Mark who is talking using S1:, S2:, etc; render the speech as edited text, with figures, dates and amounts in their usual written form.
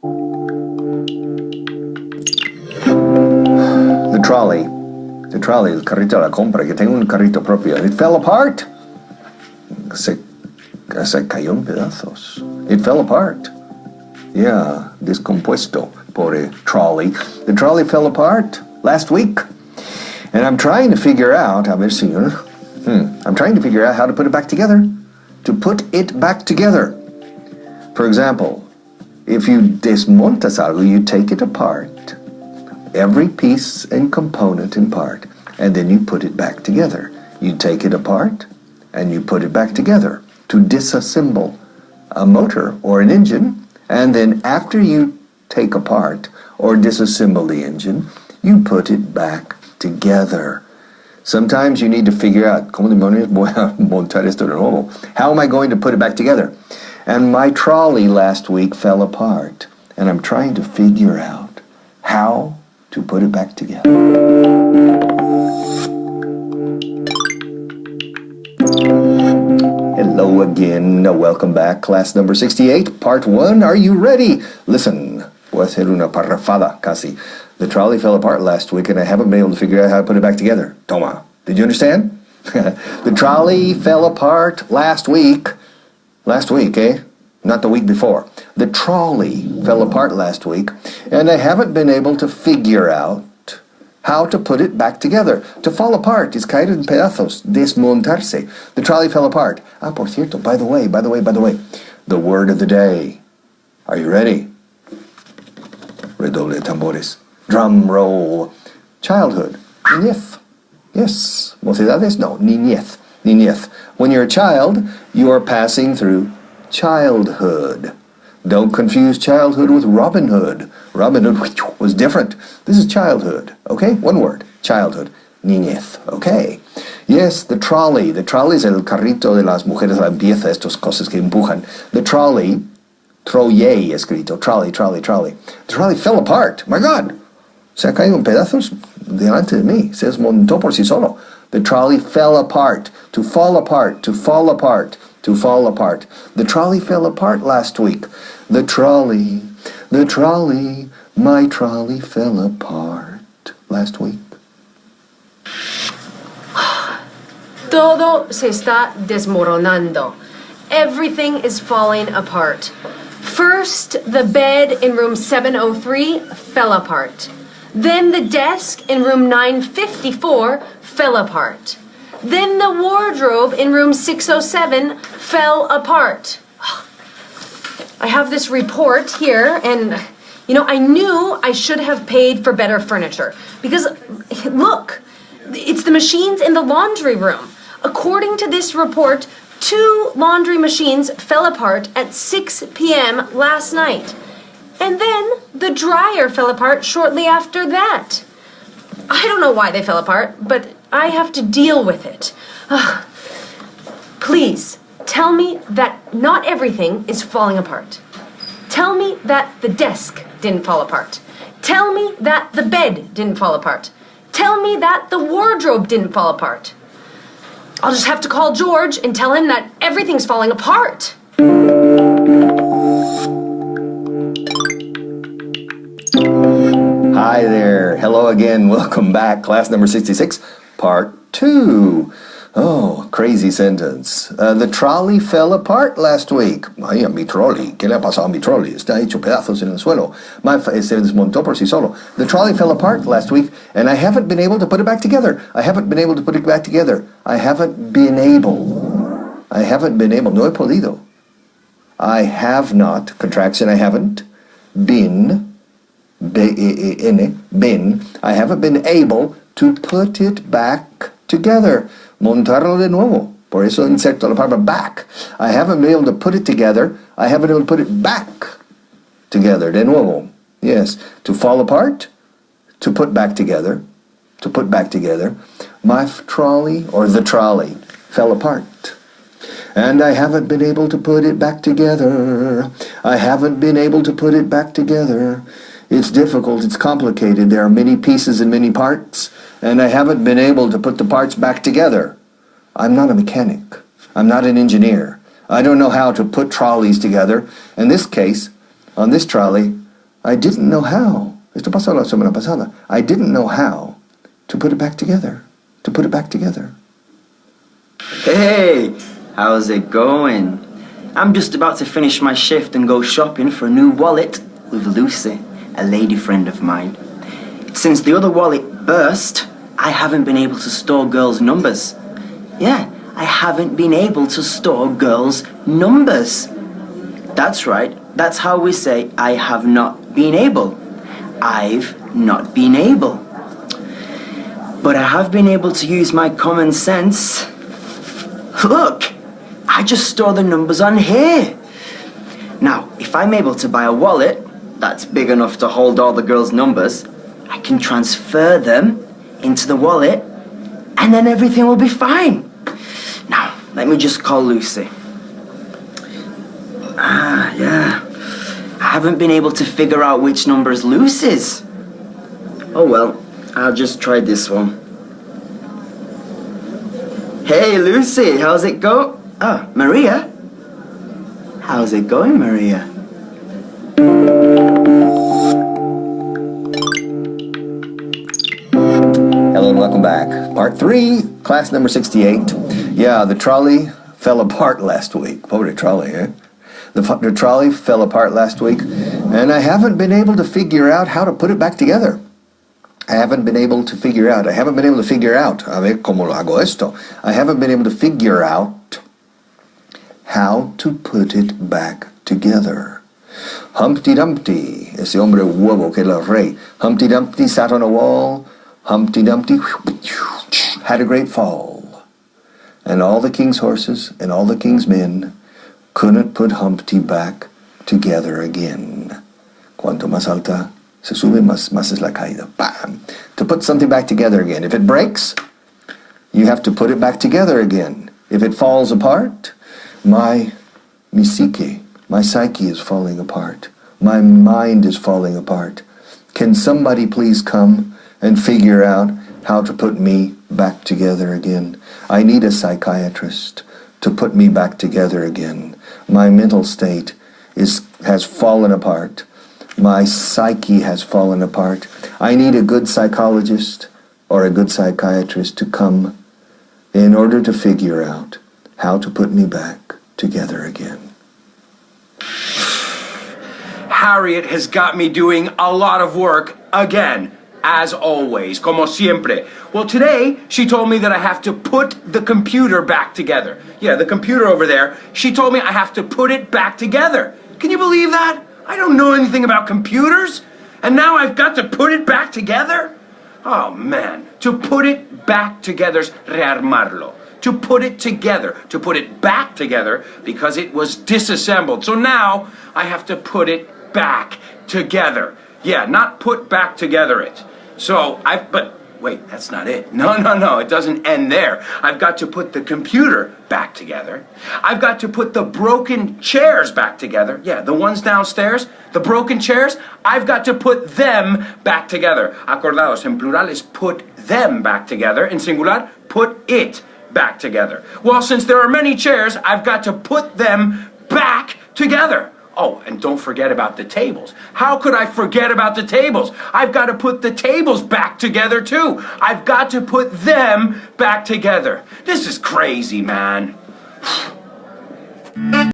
S1: The trolley, el carrito de la compra, que tengo un carrito propio. It fell apart. Se cayó en pedazos. It fell apart. Yeah, descompuesto. Pobre trolley. The trolley fell apart last week. And I'm trying to figure out, I'm trying to figure out how to put it back together. To put it back together. For example, if you desmontas algo, you take it apart, every piece and component and part, and then you put it back together. You take it apart, and you put it back together to disassemble a motor or an engine, and then after you take apart or disassemble the engine, you put it back together. Sometimes you need to figure out, ¿cómo demonios voy a montar esto de nuevo? How am I going to put it back together? And my trolley last week fell apart, and I'm trying to figure out how to put it back together. Hello again, welcome back, class number 68, part 1. Are you ready? Listen, voy a hacer una parrafada casi. The trolley fell apart last week, and I haven't been able to figure out how to put it back together. Toma. Did you understand? The trolley fell apart last week. Last week, eh? Not the week before. The trolley fell apart last week, and I haven't been able to figure out how to put it back together. To fall apart is caer en pedazos, desmontarse. The trolley fell apart. Ah, por cierto, by the way, the word of the day. Are you ready? Redoble de tambores. Drum roll. Childhood. Niñez. Yes. Mocedades? No. Niñez. Niñez. When you're a child, you are passing through childhood. Don't confuse childhood with Robin Hood. Robin Hood was different. This is childhood. Okay? One word. Childhood. Niñez. Okay. Yes, the trolley. The trolley es el carrito de las mujeres de la limpieza, estas cosas que empujan. The trolley, trolley escrito, trolley. The trolley fell apart. My God. Se ha caído en pedazos delante de mí. Se desmontó por sí solo. The trolley fell apart. To fall apart. To fall apart. To fall apart. The trolley fell apart last week. The trolley, my trolley fell apart last week.
S2: Todo se está desmoronando. Everything is falling apart. First, the bed in room 703 fell apart. Then the desk in room 954 fell apart. Then the wardrobe in room 607 fell apart. I have this report here, and, I knew I should have paid for better furniture. Because, look, it's the machines in the laundry room. According to this report, 2 laundry machines fell apart at 6 p.m. last night. And then the dryer fell apart shortly after that. I don't know why they fell apart, but I have to deal with it. Please, tell me that not everything is falling apart. Tell me that the desk didn't fall apart. Tell me that the bed didn't fall apart. Tell me that the wardrobe didn't fall apart. I'll just have to call George and tell him that everything's falling apart.
S1: Hi there. Hello again. Welcome back. Class number 66, part 2. Oh, crazy sentence. The trolley fell apart last week. Ay, a mi trolley. ¿Qué le ha pasado a mi trolley? Está hecho pedazos en el suelo. Se desmontó por sí solo. The trolley fell apart last week, and I haven't been able to put it back together. I haven't been able. No he podido. I have not, contraction, I haven't been, been, I haven't been able to put it back together. Montarlo de nuevo. Por eso inserto la palabra back. I haven't been able to put it together. I haven't been able to put it back together. De nuevo. Yes. To fall apart. To put back together. To put back together. My trolley, or the trolley, fell apart. And I haven't been able to put it back together. I haven't been able to put it back together. It's difficult, it's complicated. There are many pieces and many parts, and I haven't been able to put the parts back together. I'm not a mechanic. I'm not an engineer. I don't know how to put trolleys together. In this case, on this trolley, I didn't know how. Esto pasó la semana pasada. I didn't know how to put it back together. To put it back together.
S3: Hey, how's it going? I'm just about to finish my shift and go shopping for a new wallet with Lucy, a lady friend of mine. Since the other wallet burst, I haven't been able to store girls' numbers. Yeah, I haven't been able to store girls' numbers. That's right, that's how we say I have not been able. I've not been able. But I have been able to use my common sense. Look, I just store the numbers on here. Now, if I'm able to buy a wallet that's big enough to hold all the girls' numbers, I can transfer them into the wallet and then everything will be fine. Now, let me just call Lucy. Yeah. I haven't been able to figure out which number is Lucy's. Oh well, I'll just try this one. Hey Lucy, how's it go? Oh, Maria? How's it going, Maria?
S1: Hello and welcome back. Part 3, class number 68. Yeah, the trolley fell apart last week. Pobre trolley, eh? The trolley fell apart last week, and I haven't been able to figure out how to put it back together. I haven't been able to figure out. A ver cómo lo hago esto. I haven't been able to figure out how to put it back together. Humpty Dumpty, ese hombre huevo que era el rey. Humpty Dumpty sat on a wall. Humpty Dumpty had a great fall. And all the king's horses and all the king's men couldn't put Humpty back together again. Cuanto más alta se sube, más es la caída. Bam! To put something back together again. If it breaks, you have to put it back together again. If it falls apart, my psyche is falling apart. My mind is falling apart. Can somebody please come and figure out how to put me back together again? I need a psychiatrist to put me back together again. My mental state has fallen apart. My psyche has fallen apart. I need a good psychologist or a good psychiatrist to come in order to figure out how to put me back together again.
S4: Harriet has got me doing a lot of work again, as always, como siempre. Well, today she told me that I have to put the computer back together. Yeah, the computer over there. She told me I have to put it back together. Can you believe that? I don't know anything about computers, and now I've got to put it back together? Oh, man. To put it back together's rearmarlo. To put it together. To put it back together because it was disassembled. So now I have to put it back together. Yeah, not put back together it. So but wait, that's not it. No, it doesn't end there. I've got to put the computer back together. I've got to put the broken chairs back together. Yeah, the ones downstairs, the broken chairs, I've got to put them back together. Acordaos, en plural is put them back together. In singular, put it back together. Well, since there are many chairs, I've got to put them back together. Oh, and don't forget about the tables. How could I forget about the tables? I've got to put the tables back together too. I've got to put them back together. This is crazy, man.